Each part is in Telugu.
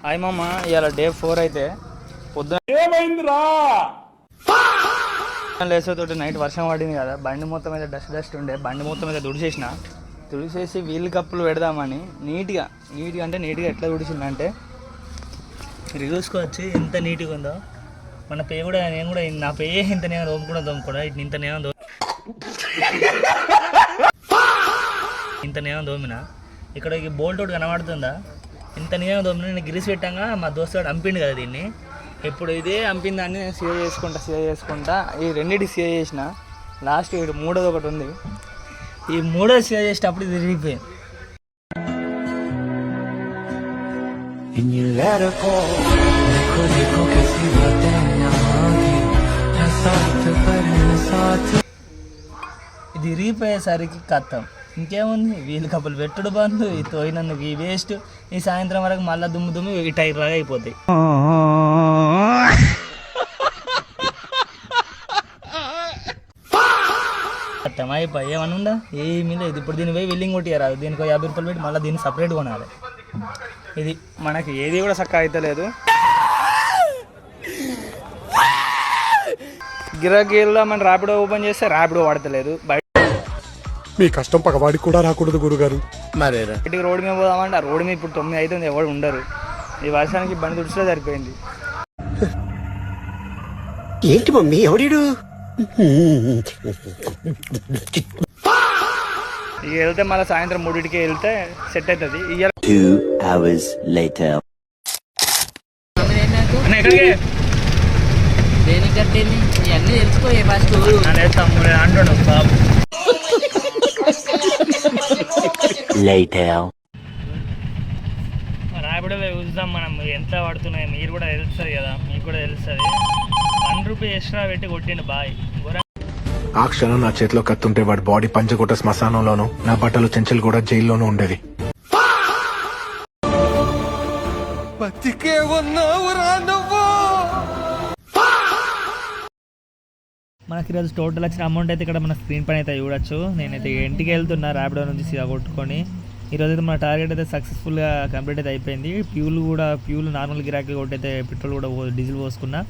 హాయ్ మామ, ఇవాళ డే 4 అయితే పొద్దున ఏమైందిరా లేసేతోటి నైట్ వర్షం పడింది కదా, బండి మొత్తం మీద డస్ట్ ఉండే, బండి మొత్తం మీద తుడిచేసి వీల్ కప్పులు పెడదామని నీట్గా అంటే నీట్గా ఎట్లా తుడిచిందంటే చూసుకోవచ్చు ఎంత నీట్గా ఉందో. మన పే కూడా నేను కూడా నా పే ఇంత నేను దోముకుండా ఇంత నేను దోమిన ఇక్కడ బోల్ట్ ఒకటి కనబడుతుందా, ఇంత నేను దోమిన. నేను గిరిసి పెట్టాగా మా దోస్తుడు అంపిండు కదా దీన్ని. ఇప్పుడు ఇదే అంపిన దాన్ని నేను సేవ్ చేసుకుంటా ఈ రెండింటి సేవ్ చేసిన. లాస్ట్ ఇక్కడ మూడోది ఒకటి ఉంది, ఈ మూడోది సేవ్ చేసేటప్పుడు ఇది విరిగిపోయింది. ఇది విరిగిపోయేసరికి కథం ఇంకేముంది, వీలు కప్పులు పెట్టుడు బంధు, ఈ తోయినందుకు ఈ వేస్ట్. ఈ సాయంత్రం వరకు మళ్ళీ దుమ్ము ఈ టైర్ లాగా అయిపోతాయి. కథం అయిపోయి ఏమన్నా ఉందా, ఏమీ లేదు. ఇప్పుడు దీని పోయి వెల్లింగ్ కొట్టియారు, దీనికి 50 రూపాయలు పెట్టి మళ్ళీ దీన్ని సపరేట్ కొనాలి. ఇది మనకి ఏది కూడా చక్కగా అవుతలేదు. గిరాకీలో మన ర్యాపిడో ఓపెన్ చేస్తే ర్యాపిడో వాడతలేదు. మీ కష్టం పగవాడికి కూడా రాకూడదు గురుగారు. మరేరా ఇంటికి రోడ్డు మీద పోదామంటే ఆ రోడ్డు మీద ఇప్పుడు 9 అవుతుంది, ఎవరు ఉండరు. ఈ వర్షానికి బండి తుడిచిలో సరిపోయింది. ఏంటి మమ్మీ ఎవడు ఇక వెళ్తే మళ్ళీ సాయంత్రం 3కి వెళ్తే సెట్ అవుతుంది. ఎక్కడికి దేనికి కట్టేది ఇవన్నీ తెలుసుకో ఫస్ట్ అంటున్నాడు బాబు. ర్యాపిడో చూద్దాం మనం ఎంత పడుతున్నాయి, మీరు కూడా తెలుస్తుంది కదా, మీకు కూడా తెలుస్తుంది. 1 రూపీ ఎక్స్ట్రా పెట్టి కొట్టిండు బాయ్. ఆ క్షణం నా చేతిలో కత్తుంటే వాడి బాడీ పంచకోట శ్మశానంలోను, నా బట్టలు చెంచలు కూడా జైల్లోనూ ఉండేది. మనకి ఈరోజు టోటల్ వచ్చిన అమౌంట్ అయితే ఇక్కడ మన స్క్రీన్ పైన అయితే చూడొచ్చు. నేనైతే ఇంటికి వెళ్తున్నా ర్యాపిడో నుంచి సీదా కొట్టుకొని. ఈరోజు అయితే మన టార్గెట్ అయితే సక్సెస్ఫుల్గా కంప్లీట్ అయితే అయిపోయింది. ఫ్యూల్ నార్మల్ గిరాకీ కొట్టయితే పెట్రోల్ కూడా డీజిల్ పోసుకున్నా.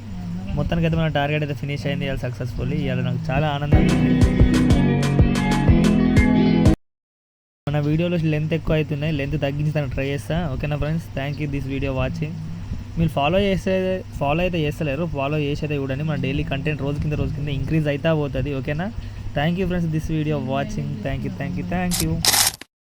మొత్తానికి అయితే మన టార్గెట్ అయితే ఫినిష్ అయింది ఇవాళ సక్సెస్ఫుల్లీ. ఇవాళ నాకు చాలా ఆనందం ఉంది. మన వీడియోలో లెంత్ ఎక్కువ అవుతున్నాయి, లెంత్ తగ్గించడానికి ట్రై చేస్తా. ఓకేనా friends, thank you this video watching. మీరు ఫాలో అయితే చేస్తలేరు, ఫాలో చేసేదే చూడండి. మన డైలీ కంటెంట్ రోజు కింద ఇంక్రీజ్ అవుతా పోతుంది. ఓకేనా, thank you friends this video watching. Thank you.